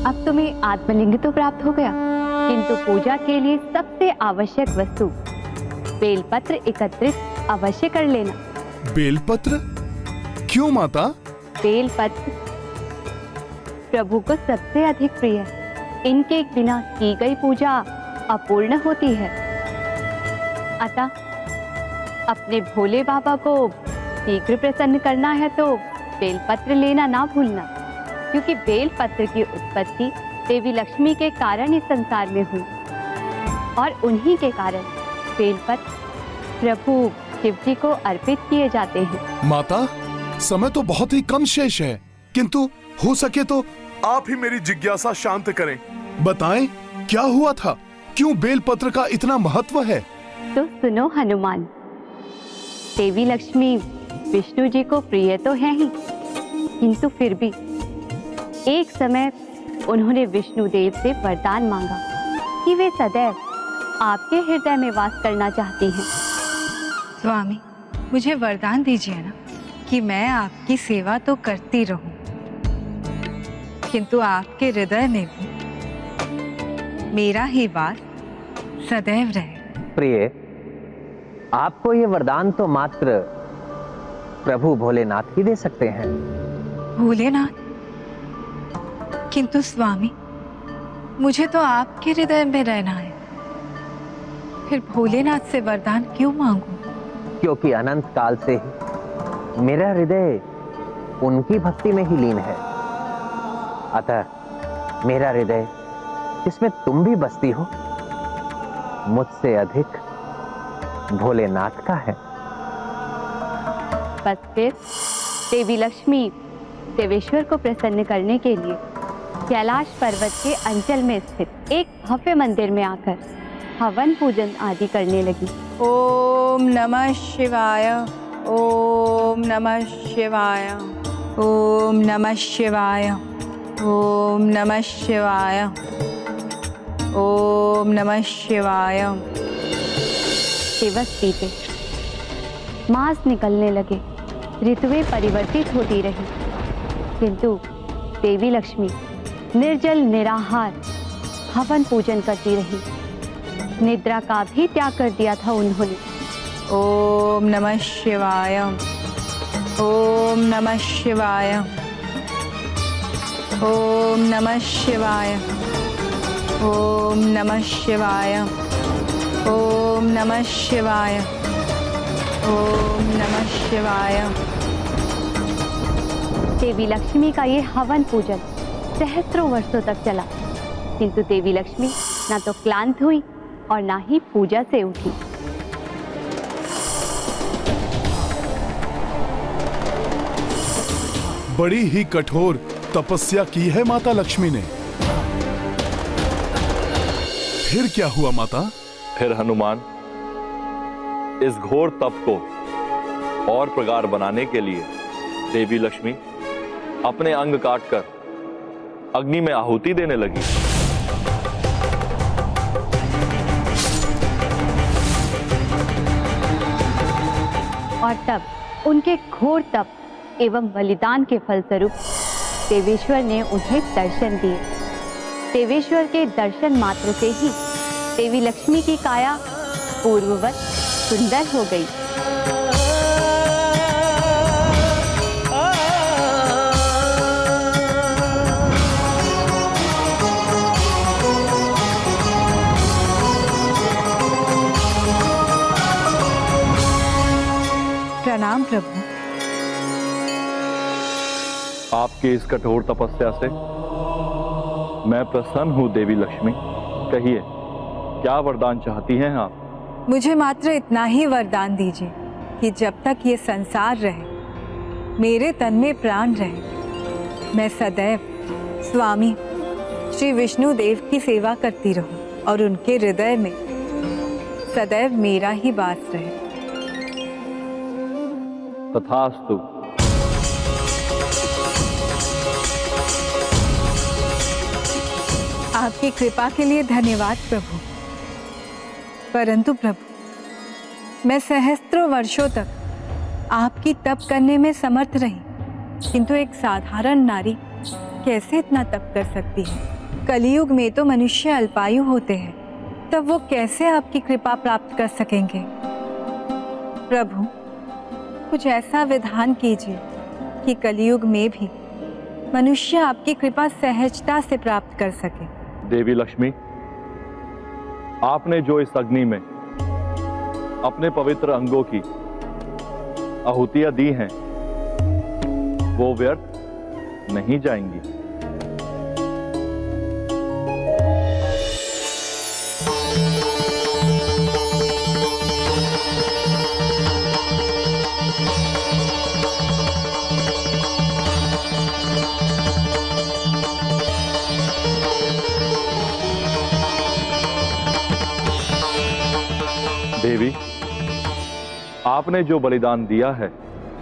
अब तुम्हें आत्मलिंग तो प्राप्त हो गया, किंतु पूजा के लिए सबसे आवश्यक वस्तु बेलपत्र एकत्रित अवश्य कर लेना। बेलपत्र? क्यों माता? बेलपत्र प्रभु को सबसे अधिक प्रिय है। इनके बिना की गई पूजा अपूर्ण होती है। अतः अपने भोले बाबा को शीघ्र प्रसन्न करना है तो बेलपत्र लेना ना भूलना, क्योंकि बेलपत्र की उत्पत्ति देवी लक्ष्मी के कारण इस संसार में हुई और उन्हीं के कारण बेलपत्र प्रभु शिव जी को अर्पित किए जाते हैं। माता, समय तो बहुत ही कम शेष है, किंतु हो सके तो आप ही मेरी जिज्ञासा शांत करें। बताएं, क्या हुआ था? क्यों बेलपत्र का इतना महत्व है? तो सुनो हनुमान, देवी लक्ष्मी विष्णु जी को प्रिय तो है ही, किंतु फिर भी एक समय उन्होंने विष्णु देव से वरदान मांगा कि वे सदैव आपके हृदय में वास करना चाहती हैं। स्वामी, मुझे वरदान दीजिए ना कि मैं आपकी सेवा तो करती रहूं, किंतु आपके हृदय में भी मेरा ही वास सदैव रहे। प्रिय, आपको ये वरदान तो मात्र प्रभु भोलेनाथ ही दे सकते हैं। भोलेनाथ? किंतु स्वामी, मुझे तो आपके हृदय में रहना है, फिर भोलेनाथ से वरदान क्यों मांगूं? क्योंकि अनंत काल से ही मेरा हृदय उनकी भक्ति में ही लीन है। अतः मेरा हृदय जिसमें तुम भी बसती हो मुझसे अधिक भोलेनाथ का है। बस फिर देवी लक्ष्मी देवेश्वर को प्रसन्न करने के लिए कैलाश पर्वत के अंचल में स्थित एक भव्य मंदिर में आकर हवन पूजन आदि करने लगी। ओम नमः शिवाय, ओम नमः शिवाय, ओम नमः शिवाय, ओम नमः शिवाय, ओम नमः शिवाय। दिवस बीते, मास निकलने लगे, ऋतुएं परिवर्तित होती रही, किंतु देवी लक्ष्मी निर्जल निराहार हवन पूजन करती रही। निद्रा का भी त्याग कर दिया था उन्होंने। ओम नमः शिवाय, ओम नमः शिवाय, ओम नमः शिवाय, ओम नमः शिवाय, ओम नमः शिवाय, ओम नमः शिवाय। देवी लक्ष्मी का ये हवन पूजन सहस्त्रों वर्षों तक चला, किंतु देवी लक्ष्मी ना तो क्लांत हुई और ना ही पूजा से उठी। बड़ी ही कठोर तपस्या की है माता लक्ष्मी ने। फिर क्या हुआ माता? फिर हनुमान इस घोर तप को और प्रगाढ़ बनाने के लिए देवी लक्ष्मी अपने अंग काटकर अग्नि में आहुति देने लगी। और तब उनके घोर तप एवं बलिदान के फलस्वरूप देवेश्वर ने उन्हें दर्शन दिए। देवेश्वर के दर्शन मात्र से ही देवी लक्ष्मी की काया पूर्ववत सुंदर हो गई। प्रणाम प्रभु। आपकी इस कठोर तपस्या से मैं प्रसन्न हूं देवी लक्ष्मी। कहिए, क्या वरदान चाहती हैं आप? मुझे मात्र इतना ही वरदान दीजिए कि जब तक ये संसार रहे, मेरे तन में प्राण रहे, मैं सदैव स्वामी श्री विष्णु देव की सेवा करती रहूं और उनके हृदय में सदैव मेरा ही वास रहे। तथास्तु। आपकी कृपा के लिए धन्यवाद प्रभु। परंतु प्रभु, मैं सहस्त्रों वर्षों तक आपकी तप करने में समर्थ रही, किंतु एक साधारण नारी कैसे इतना तप कर सकती है? कलयुग में तो मनुष्य अल्पायु होते हैं, तब वो कैसे आपकी कृपा प्राप्त कर सकेंगे? प्रभु, कुछ ऐसा विधान कीजिए कि कलयुग में भी मनुष्य आपकी कृपा सहजता से प्राप्त कर सके। देवी लक्ष्मी, आपने जो इस अग्नि में अपने पवित्र अंगों की आहुतियां दी हैं, वो व्यर्थ नहीं जाएंगी। देवी, आपने जो बलिदान दिया है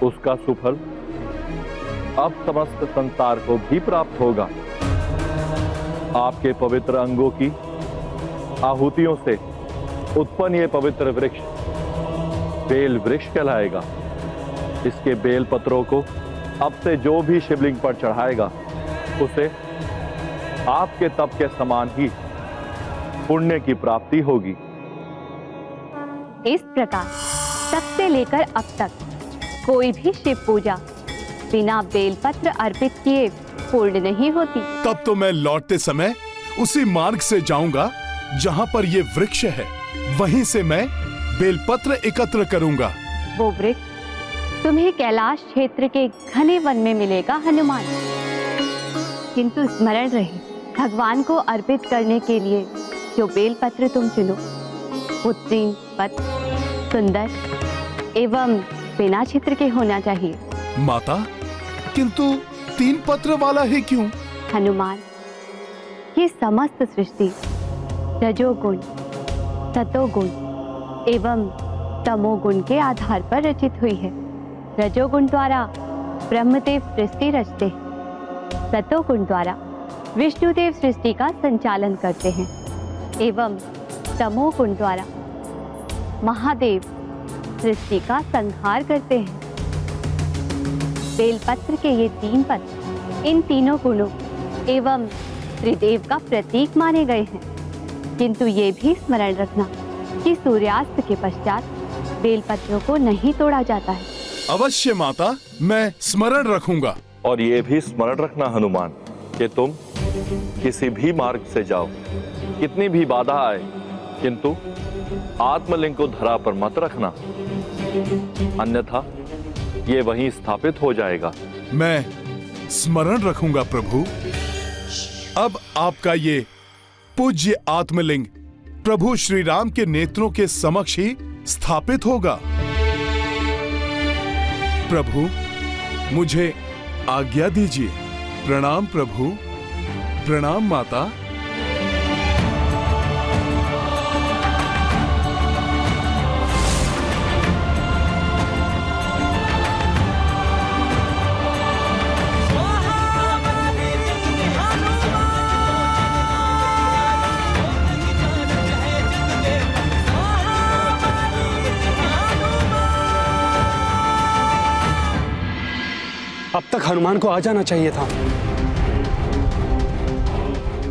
उसका सुफल अब समस्त संसार को भी प्राप्त होगा। आपके पवित्र अंगों की आहुतियों से उत्पन्न ये पवित्र वृक्ष बेल वृक्ष कहलाएगा। इसके बेल पत्रों को अब से जो भी शिवलिंग पर चढ़ाएगा उसे आपके तप के समान ही पुण्य की प्राप्ति होगी। इस प्रकार तब से लेकर अब तक कोई भी शिव पूजा बिना बेलपत्र अर्पित किए पूर्ण नहीं होती। तब तो मैं लौटते समय उसी मार्ग से जाऊंगा जहां पर ये वृक्ष है, वहीं से मैं बेलपत्र एकत्र करूंगा। वो वृक्ष तुम्हें कैलाश क्षेत्र के घने वन में मिलेगा हनुमान। किंतु स्मरण रहे, भगवान को अर्पित करने के लिए जो बेलपत्र तुम चुनो वो 3 पत्र, सुंदर एवं बिना छिद्र के होना चाहिए। माता, किंतु 3 पत्र वाला ही क्यों? हनुमान, ये समस्त सृष्टि रजोगुण, सतोगुण एवं तमोगुण के आधार पर रचित हुई है। रजोगुण द्वारा ब्रह्मदेव सृष्टि रचते हैं, सतोगुण द्वारा विष्णुदेव सृष्टि का संचालन करते हैं एवं तमोगुण द्वारा महादेव सृष्टि का संहार करते हैं। बेलपत्र के ये 3 पत्र इन तीनों गुणों एवं त्रिदेव का प्रतीक माने गए हैं। किंतु ये भी स्मरण रखना कि सूर्यास्त के पश्चात बेलपत्रों को नहीं तोड़ा जाता है। अवश्य माता, मैं स्मरण रखूंगा। और ये भी स्मरण रखना हनुमान कि तुम किसी भी मार्ग से जाओ, कितनी भी बाधा आए, किंतु आत्मलिंग को धरा पर मत रखना, अन्यथा ये वहीं स्थापित हो जाएगा। मैं स्मरण रखूंगा प्रभु। अब आपका ये पूज्य आत्मलिंग प्रभु श्री राम के नेत्रों के समक्ष ही स्थापित होगा। प्रभु, मुझे आज्ञा दीजिए। प्रणाम प्रभु। प्रणाम माता। अब तक हनुमान को आ जाना चाहिए था।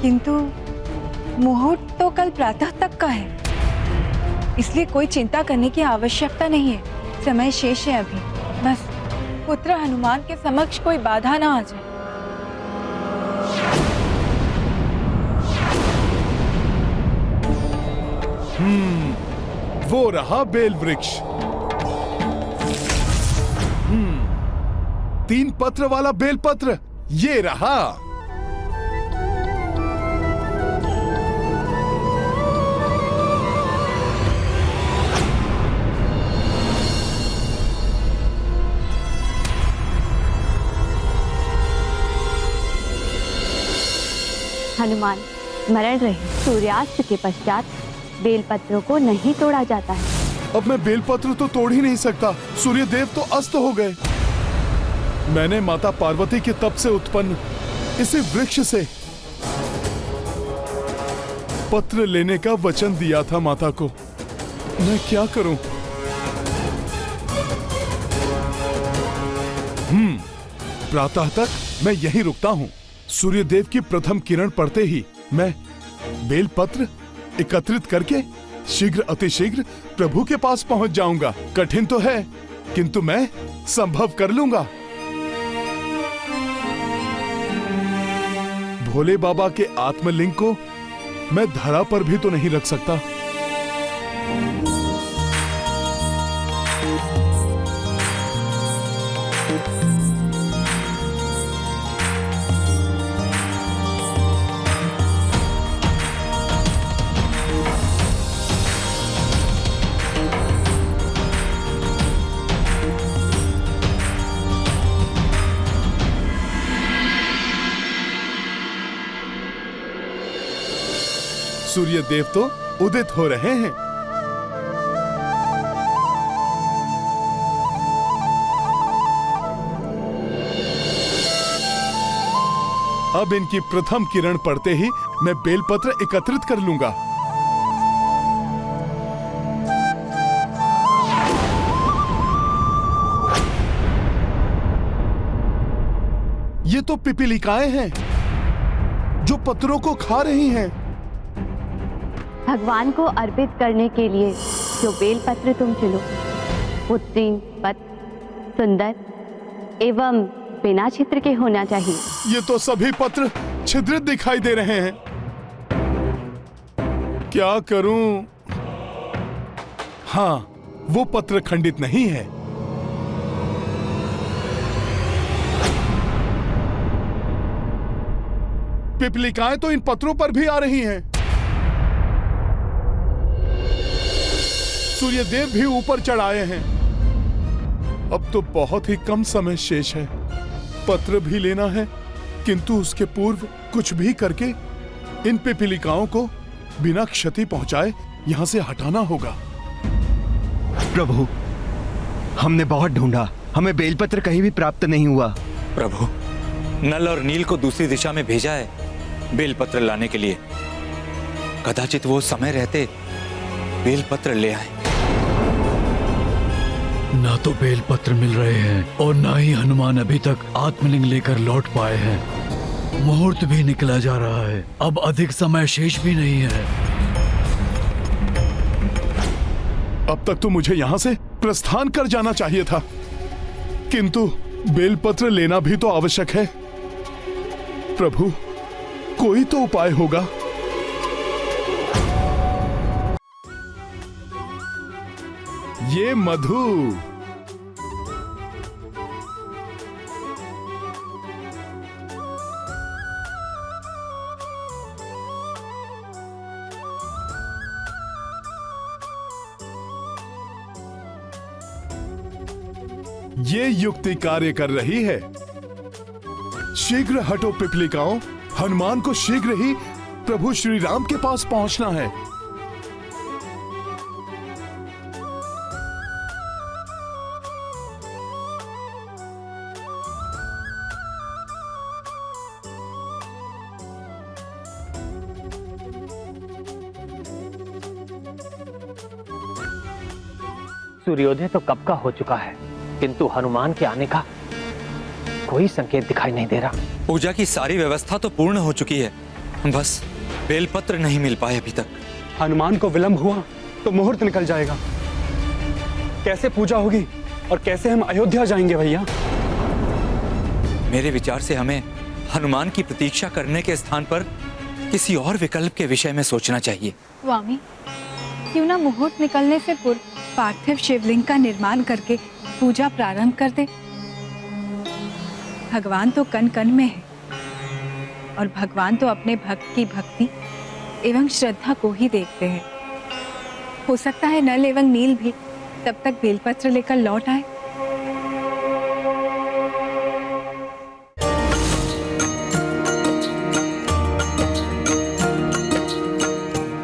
किंतु मुहूर्त तो कल प्रातः तक का है, इसलिए कोई चिंता करने की आवश्यकता नहीं है। समय शेष है अभी, बस पुत्र हनुमान के समक्ष कोई बाधा ना आ जाए। वो रहा बेल वृक्ष। 3 पत्र वाला बेलपत्र, ये रहा। हनुमान, स्मरण रहे, सूर्यास्त के पश्चात बेलपत्रों को नहीं तोड़ा जाता है। अब मैं बेलपत्र तो तोड़ ही नहीं सकता, सूर्य देव तो अस्त हो गए। मैंने माता पार्वती के तप से उत्पन्न इसी वृक्ष से पत्र लेने का वचन दिया था माता को। मैं क्या करूं? प्रातः तक मैं यहीं रुकता हूं। सूर्यदेव की प्रथम किरण पड़ते ही मैं बेलपत्र एकत्रित करके शीघ्र अतिशीघ्र प्रभु के पास पहुंच जाऊंगा। कठिन तो है, किंतु मैं संभव कर लूंगा। भोले बाबा के आत्मलिंग को मैं धरा पर भी तो नहीं रख सकता। सूर्य देव तो उदित हो रहे हैं। अब इनकी प्रथम किरण पड़ते ही मैं बेलपत्र एकत्रित कर लूंगा। ये तो पिपीलिकाएं हैं जो पत्रों को खा रही हैं। भगवान को अर्पित करने के लिए जो बेलपत्र तुम चुनो वो 3 पत्र सुंदर एवं बिना छिद्र के होना चाहिए। ये तो सभी पत्र छिद्रित दिखाई दे रहे हैं। क्या करूं? हाँ, वो पत्र खंडित नहीं है। पिपलिकाएं तो इन पत्रों पर भी आ रही हैं। सूर्यदेव भी ऊपर चढ़ आए हैं। अब तो बहुत ही कम समय शेष है। पत्र भी लेना है, किंतु उसके पूर्व कुछ भी करके इन पिपीलिकाओं को बिना क्षति पहुंचाए यहां से हटाना होगा। प्रभु, हमने बहुत ढूंढा, हमें बेलपत्र कहीं भी प्राप्त नहीं हुआ। प्रभु, नल और नील को दूसरी दिशा में भेजा है बेलपत्र लाने के लिए। कदाचित वो समय रहते बेलपत्र ले आए। ना तो बेलपत्र मिल रहे हैं और ना ही हनुमान अभी तक आत्मलिंग लेकर लौट पाए हैं। मुहूर्त भी निकला जा रहा है, अब अधिक समय शेष भी नहीं है। अब तक तो मुझे यहां से प्रस्थान कर जाना चाहिए था, किंतु बेलपत्र लेना भी तो आवश्यक है। प्रभु, कोई तो उपाय होगा। ये मधु, ये युक्ति कार्य कर रही है। शीघ्र हटो पिपलिकाओं, हनुमान को शीघ्र ही प्रभु श्री राम के पास पहुंचना है। सूर्योदय तो कब का हो चुका है, किंतु हनुमान के आने का कोई संकेत दिखाई नहीं दे रहा। पूजा की सारी व्यवस्था तो पूर्ण हो चुकी है, बस बेलपत्र नहीं मिल पाए अभी तक। हनुमान को विलंब हुआ तो मुहूर्त निकल जाएगा। कैसे पूजा होगी और कैसे हम अयोध्या जाएंगे भैया? मेरे विचार से हमें हनुमान की प्रतीक्षा करने के स्थान पर किसी और विकल्प के विषय में सोचना चाहिए। स्वामी, क्यों ना मुहूर्त निकलने से पूर्व पार्थिव शिवलिंग का निर्माण करके पूजा प्रारंभ कर दे। भगवान तो कण कण में है और भगवान तो अपने भक्त की भक्ति एवं श्रद्धा को ही देखते हैं। हो सकता है नल एवं नील भी तब तक बेलपत्र लेकर लौट आए।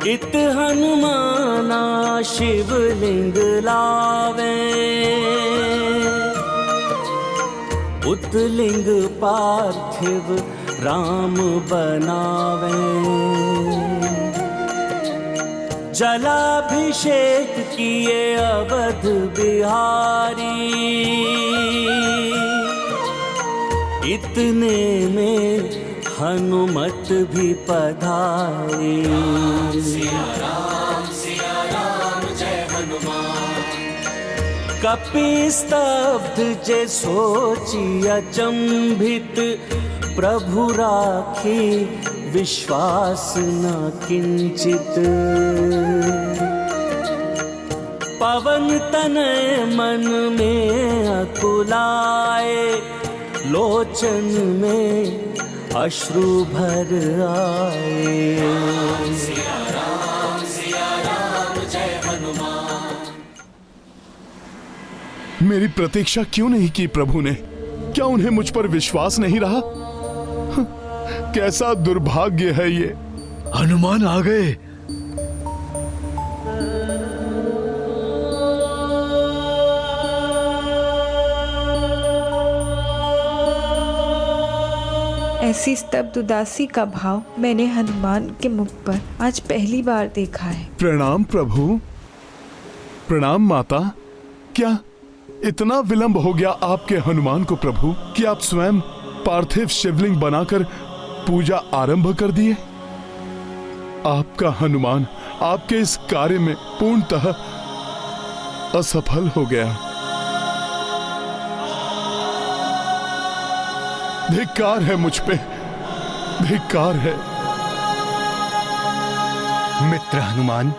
इत हनुमाना शिवलिंग लावे, उतलिंग पार्थिव राम बनावे। जलाभिषेक किए अवध बिहारी, इतने में हनुमत भी पधारे। कपि स्तब्ध जे सोची अचंभित, प्रभु राखे विश्वास न किंचित। पवन तनय मन में अकुलाए, लोचन में अश्रु भर आए। मेरी प्रतीक्षा क्यों नहीं की प्रभु ने? क्या उन्हें मुझ पर विश्वास नहीं रहा? कैसा दुर्भाग्य है ये। हनुमान आ गए। ऐसी स्तब्ध उदासी का भाव मैंने हनुमान के मुख पर आज पहली बार देखा है। प्रणाम प्रभु। प्रणाम माता। क्या इतना विलंब हो गया आपके हनुमान को प्रभु कि आप स्वयं पार्थिव शिवलिंग बनाकर पूजा आरंभ कर दिए? आपका हनुमान आपके इस कार्य में पूर्णतः असफल हो गया। धिक्कार है मुझ पे, धिक्कार है। मित्र हनुमान,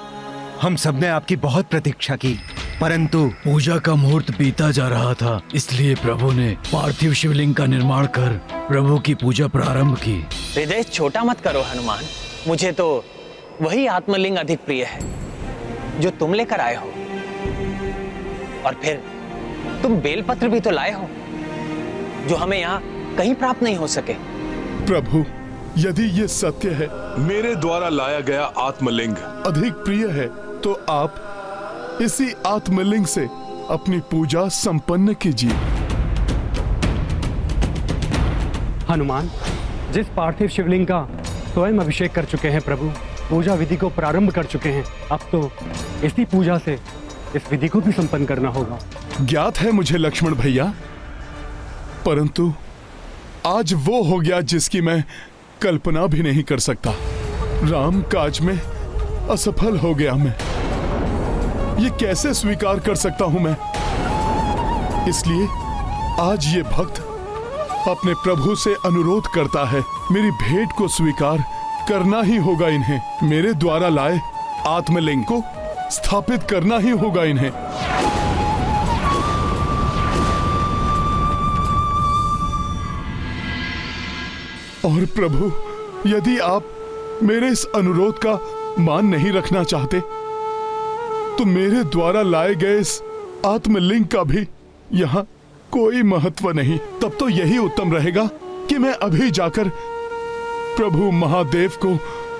हम सबने आपकी बहुत प्रतीक्षा की, परंतु पूजा का मुहूर्त बीता जा रहा था, इसलिए प्रभु ने पार्थिव शिवलिंग का निर्माण कर प्रभु की पूजा प्रारंभ की। हृदय छोटा मत करो हनुमान, मुझे तो वही आत्मलिंग अधिक प्रिय है जो तुम लेकर आए हो। और फिर तुम बेलपत्र भी तो लाए हो जो हमें यहाँ कहीं प्राप्त नहीं हो सके। प्रभु, यदि ये सत्य है, मेरे द्वारा लाया गया आत्मलिंग अधिक प्रिय है, तो आप इसी आत्मलिंग से अपनी पूजा संपन्न कीजिए। हनुमान, जिस पार्थिव शिवलिंग का स्वयं अभिषेक कर चुके हैं प्रभु, पूजा विधि को प्रारंभ कर चुके हैं, अब तो इसी पूजा से इस विधि को भी संपन्न करना होगा। ज्ञात है मुझे लक्ष्मण भैया, परंतु आज वो हो गया जिसकी मैं कल्पना भी नहीं कर सकता। राम काज में असफल हो गया मैं। ये कैसे स्वीकार कर सकता हूं मैं? इसलिए आज ये भक्त अपने प्रभु से अनुरोध करता है, मेरी भेंट को स्वीकार करना ही होगा इन्हें। मेरे द्वारा लाए आत्मलिंग को स्थापित करना ही होगा इन्हें। और प्रभु, यदि आप मेरे इस अनुरोध का मान नहीं रखना चाहते, तो मेरे द्वारा लाए गए इस आत्मलिंग का भी यहाँ कोई महत्व नहीं। तब तो यही उत्तम रहेगा कि मैं अभी जाकर प्रभु महादेव को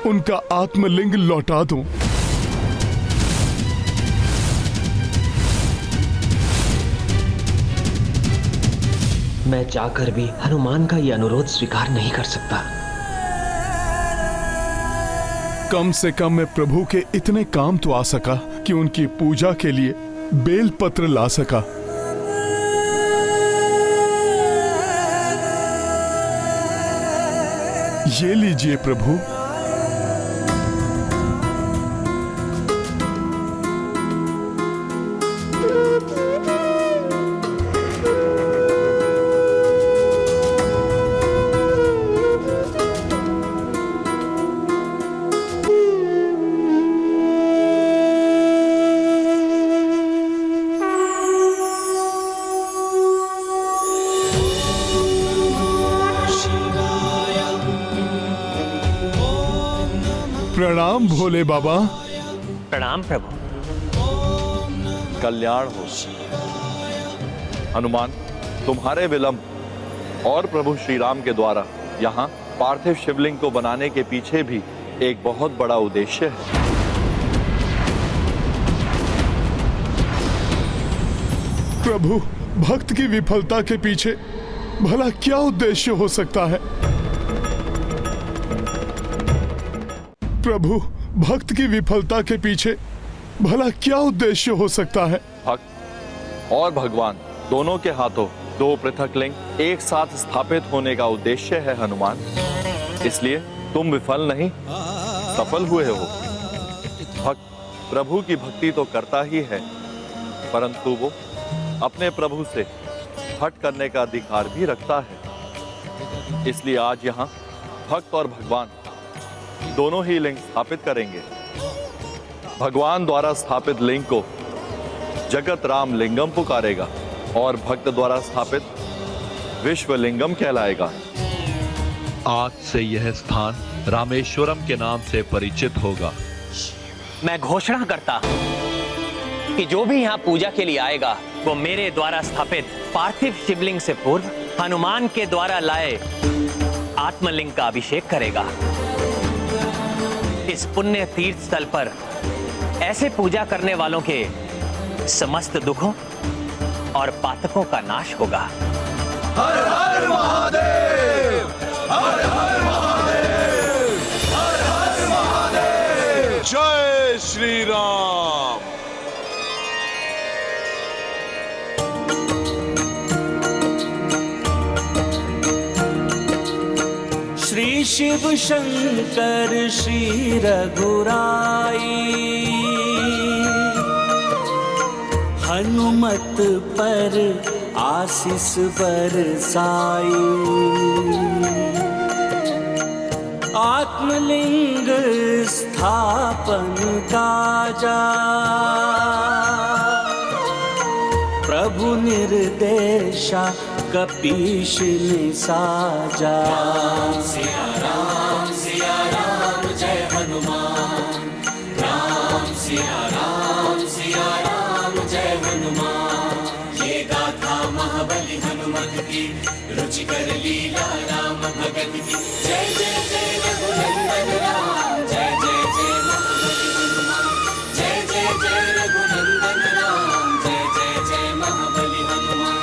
उनका आत्मलिंग लौटा दूं। मैं जाकर भी हनुमान का यह अनुरोध स्वीकार नहीं कर सकता। कम से कम मैं प्रभु के इतने काम तो आ सका कि उनकी पूजा के लिए बेलपत्र ला सका। ये लीजिए प्रभु। प्रणाम भोले बाबा। प्रणाम प्रभु। कल्याण हो। हनुमान, तुम्हारे विलंब और प्रभु श्री राम के द्वारा यहाँ पार्थिव शिवलिंग को बनाने के पीछे भी एक बहुत बड़ा उद्देश्य है। प्रभु, भक्त की विफलता के पीछे भला क्या उद्देश्य हो सकता है? प्रभु, भक्त की विफलता के पीछे भला क्या उद्देश्य हो सकता है? भक्त और भगवान दोनों के हाथों दो पृथक लिंग एक साथ स्थापित होने का उद्देश्य है हनुमान। इसलिए तुम विफल नहीं सफल हुए हो। भक्त प्रभु की भक्ति तो करता ही है, परंतु वो अपने प्रभु से हट करने का अधिकार भी रखता है। इसलिए आज यहाँ भक्त और भगवान दोनों ही लिंग स्थापित करेंगे। भगवान द्वारा स्थापित लिंग को जगत राम लिंगम पुकारेगा और भक्त द्वारा स्थापित विश्वलिंगम कहलाएगा। आज से यह स्थान रामेश्वरम के नाम से परिचित होगा। मैं घोषणा करता हूं कि जो भी यहाँ पूजा के लिए आएगा वो मेरे द्वारा स्थापित पार्थिव शिवलिंग से पूर्व हनुमान के द्वारा लाए आत्मलिंग का अभिषेक करेगा। इस पुण्य तीर्थ स्थल पर ऐसे पूजा करने वालों के समस्त दुखों और पातकों का नाश होगा। हर हर महादेव, हर हर महादेव, हर हर महादेव। जय श्री राम। श्री शिव शंकर श्री रघुराई, हनुमत पर आशीष बरसाई। आत्मलिंग स्थापन काजा, प्रभु निर्देशा कपीश ने साजा। सिया राम जय हनुमान, राम सिया राम जय हनुमान। ये गाथा महाबली हनुमत की, रुचिकर लीला राम भगत की। जय जय जय रघुनंदन राम, जय जय जय महाबली हनुमान। जय जय जय रघुनंदन राम, जय जय जय महाबली हनुमान।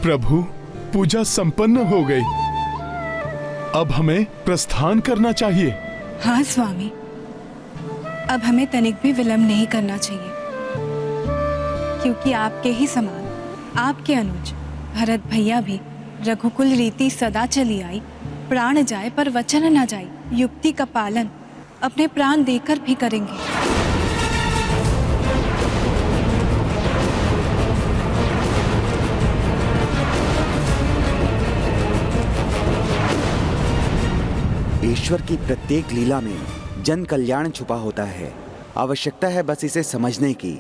प्रभु, पूजा संपन्न हो गई। अब हमें प्रस्थान करना चाहिए। हाँ स्वामी, अब हमें तनिक भी विलंब नहीं करना चाहिए, क्योंकि आपके ही समान आपके अनुज भरत भैया भी रघुकुल रीति सदा चली आई। प्राण जाए पर वचन न जाए, युक्ति का पालन अपने प्राण देकर भी करेंगे। ईश्वर की प्रत्येक लीला में जन कल्याण छुपा होता है। आवश्यकता है बस इसे समझने की।